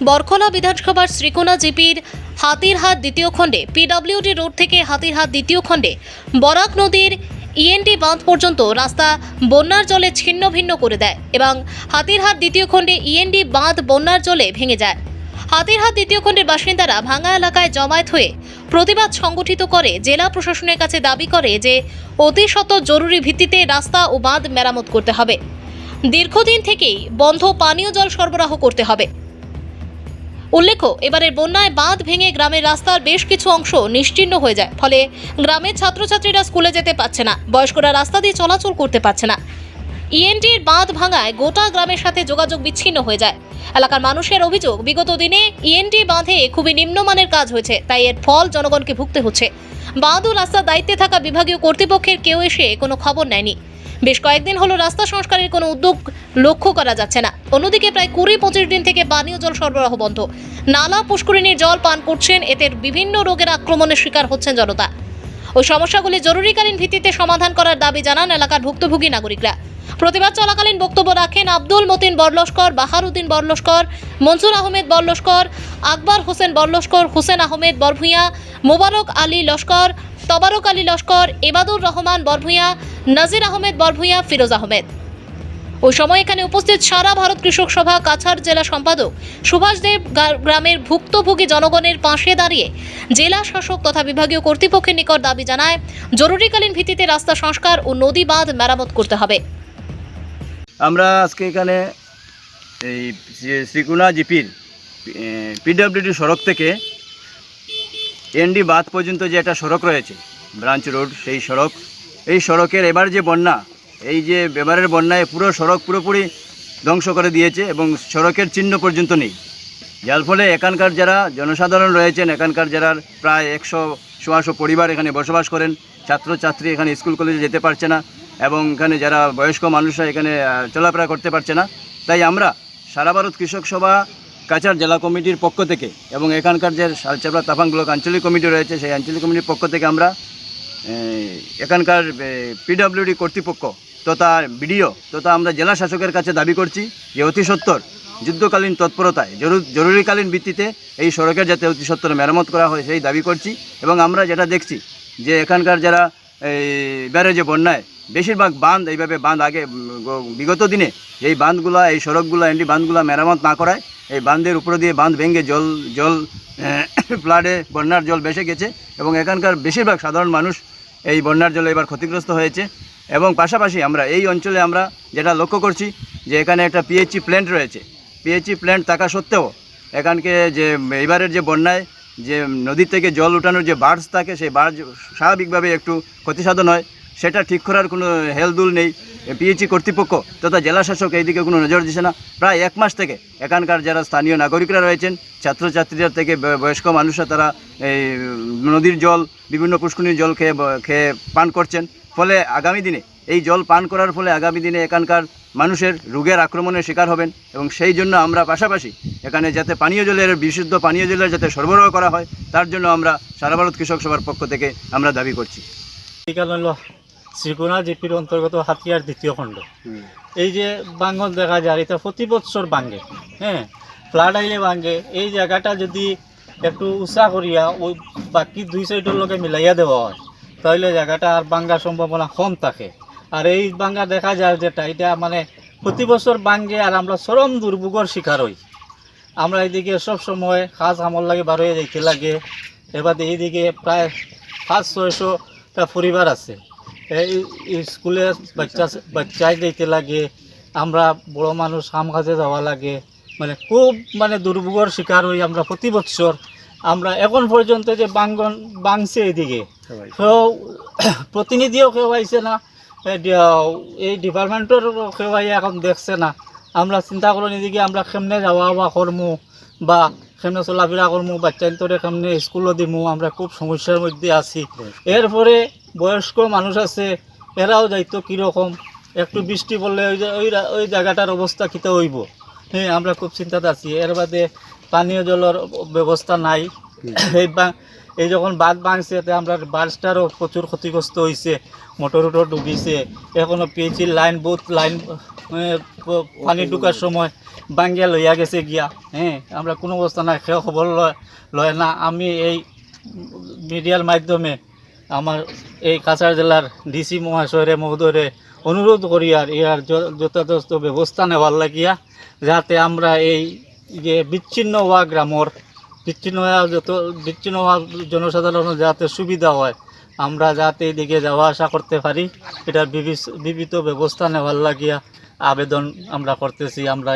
বরখলা বিধানসভার শ্রীকোনা জিপির হাতিরহাট দ্বিতীয় খণ্ডে পিডব্লিউডি রোড থেকে হাতিরহাট দ্বিতীয় খণ্ডে বরাক নদীর ইএনডি বাঁধ পর্যন্ত রাস্তা বন্যার জলে ছিন্ন ভিন্ন করে দেয় এবং হাতিরহাট দ্বিতীয় খণ্ডে ইএনডি বাঁধ বন্যার জলে ভেঙে যায়। হাতিরহাট দ্বিতীয় খণ্ডের বাসিন্দারা ভাঙা এলাকায় জমায়েত হয়ে প্রতিবাদ সংগঠিত করে জেলা প্রশাসনের কাছে দাবি করে যে অতি সত্বর জরুরি ভিত্তিতে রাস্তা ও বাঁধ মেরামত করতে হবে। দীর্ঘদিন থেকেই বন্ধ পানীয় জল সরবরাহ করতে হবে। উল্লেখ্য, এবারের বন্যায় বাঁধ ভেঙে গ্রামের রাস্তার বেশ কিছু অংশ নিশ্চিহ্ন হয়ে যায়, ফলে গ্রামের ছাত্রছাত্রীরা স্কুলে যেতে পারছে না, বয়স্করা রাস্তা দিয়ে চলাচল করতে পারছে না। ইএনডির বাঁধ ভাঙায় গোটা গ্রামের সাথে যোগাযোগ বিচ্ছিন্ন হয়ে যায়। এলাকার মানুষের অভিযোগ, বিগত দিনে ইএনডি বাঁধে খুবই নিম্নমানের কাজ হয়েছে, তাই এর ফল জনগণকে ভুগতে হচ্ছে। বাঁধ ও রাস্তার দায়িত্বে থাকা বিভাগীয় কর্তৃপক্ষের কেউ এসে কোনো খবর নেয়নি। বেশ কয়েকদিন হলো রাস্তা সংস্কারের কোনো উদ্যোগ লক্ষ্য করা যাচ্ছে না। অন্যদিকে প্রায় 20-25 দিন থেকে পানীয় জল সরবরাহ বন্ধ। নালা পুষ্করিণীর জল পান করছেন, এতে বিভিন্ন রোগের আক্রমণের শিকার হচ্ছেন জনতা। ওই সমস্যাগুলি জরুরিকালীন ভিত্তিতে সমাধান করার দাবি জানান এলাকার ভুক্তভোগী নাগরিকরা। প্রতিবাদ চলাকালীন বক্তব্য রাখেন আব্দুল মতিন বরলস্কর, বাহারুদ্দিন বরলস্কর, মনসুর আহমেদ বরলস্কর, আকবর হোসেন বরলস্কর, হুসেন আহমেদ বরভূঁইয়া, মোবারক আলী লস্কর, তবারক আলী লস্কর, এবাদুর রহমান বরভূঁইয়া, নাজির আহমেদ বরভূঁইয়া, ফিরোজ আহমেদ। ওই সময় এখানে উপস্থিত সারা ভারত কৃষক সভা কাছাড় জেলা সম্পাদক সুভাষ দেব গ্রামের ভুক্তভোগী জনগণের পাশে দাঁড়িয়ে জেলা শাসক তথা বিভাগীয় কর্তৃপক্ষের নিকট দাবি জানায় জরুরিকালীন ভিত্তিতে রাস্তা সংস্কার ও নদী বাঁধ মেরামত করতে হবে। আমরা আজকে এখানে এই শ্রীকোনা জিপির পিডব্লিউডি সড়ক থেকে এনডি বাঁধ পর্যন্ত যে একটা সড়ক রয়েছে, ব্রাঞ্চ রোড, এই সড়কের এবার যে বন্যা, এবারের বন্যায় পুরো সড়ক পুরোপুরি ধ্বংস করে দিয়েছে এবং সড়কের চিহ্ন পর্যন্ত নেই। যার ফলে এখানকার যারা জনসাধারণ রয়েছেন, এখানকার যারা প্রায় 100 পরিবার এখানে বসবাস করেন, ছাত্রছাত্রী এখানে স্কুল কলেজে যেতে পারছে না এবং এখানে যারা বয়স্ক মানুষরা এখানে চলাফেরা করতে পারছে না। তাই আমরা সারা ভারত কৃষক সভা কাছাড় জেলা কমিটির পক্ষ থেকে এবং এখানকার যে শালচাপড়া তাফাং ব্লক আঞ্চলিক কমিটি রয়েছে, সেই আঞ্চলিক কমিটির পক্ষ থেকে আমরা এখানকার পিডব্লিউডি কর্তৃপক্ষ তথা বিডিও তথা আমরা জেলা শাসকের কাছে দাবি করছি যে অতি সত্বর যুদ্ধকালীন তৎপরতায় জরুরিকালীন ভিত্তিতে এই সড়কের যাতে অতি সত্বর মেরামত করা হয় সেই দাবি করছি। এবং আমরা যেটা দেখছি যে এখানকার যারা এবারে যে বন্যায় বেশিরভাগ বাঁধ এইভাবে বাঁধ আগে বিগত দিনে এই বাঁধগুলো, এই সড়কগুলো, এনডি বাঁধগুলো মেরামত না করায় এই বাঁধের উপর দিয়ে বাঁধ ভেঙে জল ফ্লাডে বন্যার জল ভেসে গেছে এবং এখানকার বেশিরভাগ সাধারণ মানুষ এই বন্যার জলে এবার ক্ষতিগ্রস্ত হয়েছে। এবং পাশাপাশি আমরা এই অঞ্চলে আমরা যেটা লক্ষ্য করছি যে এখানে একটা পিএইচই প্ল্যান্ট রয়েছে। পিএইচই প্ল্যান্ট থাকা সত্ত্বেও এখানকে যে এবারের যে বন্যায় যে নদীর থেকে জল উঠানোর যে বার্জ থাকে, সেই বার্জ স্বাভাবিকভাবে একটু ক্ষতিসাধন হয়, সেটা ঠিক করার কোনো হেলদুল নেই। পিএইচই কর্তৃপক্ষ তথা জেলা শাসক এইদিকে কোনো নজর দিচ্ছে না। প্রায় 1 মাস থেকে এখানকার যারা স্থানীয় নাগরিকরা রয়েছেন, ছাত্রছাত্রীরা থেকে বয়স্ক মানুষরা, তারা এই নদীর জল, বিভিন্ন পুষ্করিণীর জল খেয়ে পান করছেন। ফলে আগামী দিনে এই জল পান করার ফলে আগামী দিনে এখানকার মানুষের রোগের আক্রমণের শিকার হবেন এবং সেই জন্য আমরা পাশাপাশি এখানে যাতে পানীয় জলের, বিশুদ্ধ পানীয় জলের যাতে সরবরাহ করা হয়, তার জন্য আমরা সারা ভারত কৃষক সভার পক্ষ থেকে আমরা দাবি করছি। শ্রীকোনা জিপির অন্তর্গত হাতিয়ার দ্বিতীয় খণ্ড, এই যে বাঙ্গন দেখা যায়, এটা প্রতি বছর ভাঙে, ফ্লাড আইলে ভাঙে। এই জায়গাটা যদি একটু উঁচা করিয়া ওই বাকি 2 সাইডের লগে মিলাইয়া দেওয়া হয়, তাহলে জায়গাটা আর ভাঙার সম্ভাবনা কম থাকে। আর এই ভাঙা দেখা যায় যেটা, এটা মানে প্রতি বছর ভাঙে আর আমরা চরম দুর্ভোগের শিকার হই। আমরা এইদিকে সব সময় কাজ আমল লাগে বার হয়ে যাইতে লাগে। এবার এইদিকে প্রায় 500-600টা পরিবার আছে, এই স্কুলে বাচ্চা যাইতে লাগে, আমরা বড় মানুষ কাম কাজে যাওয়া লাগে, মানে খুব দুর্ভোগের শিকার হই আমরা প্রতি বছর। আমরা এখন পর্যন্ত যে ভাঙছে এদিকে কেউ প্রতিনিধিও কেউ আইছে না, এই ডিপার্টমেন্টের কেউ আই এখন দেখছে না। আমরা চিন্তা করি এদিকে আমরা কেমনে যাওয়া করমু বা কেমনে চলাফেরা করমু, বাচ্চান্তরে কেমনে স্কুলও দিমু, আমরা খুব সমস্যার মধ্যে আছি। এরপরে বয়স্ক মানুষ আছে, এরাও যাইতো কীরকম, একটু বৃষ্টি পড়লে ওই জায়গাটার অবস্থা কীতে হইব, আমরা খুব চিন্তাতে আছি। এর বাদে পানীয় জলের ব্যবস্থা নাই। এই যখন বাঁধ ভাঙছে, আমরা বার্জটারও প্রচুর ক্ষতিগ্রস্ত হয়েছে, মোটর ডুবিছে। এখনও পিএইচির লাইন, বহুত লাইন পানি ঢুকার সময় বাঙ্গিয়া লইয়া গেছে গিয়া, হ্যাঁ আমরা কোনো অবস্থা না খেয়ে খবর লয় না। আমি এই মিডিয়ার মাধ্যমে আমার এই কাছাড় জেলার ডিসি মহাশয়রে মহোদয়রে অনুরোধ করি আর ইয়ার যথাযথ ব্যবস্থা নেওয়ার লাগিয়া, যাতে আমরা এই যে বিচ্ছিন্ন হওয়া গ্রামর বিচ্ছিন্ন হওয়া জনসাধারণের যাতে সুবিধা হয়, আমরা যাতে এদিকে যাওয়া আসা করতে পারি, এটার বিবিধ ব্যবস্থা নেওয়ার লাগিয়া আবেদন আমরা করতেছি। আমরা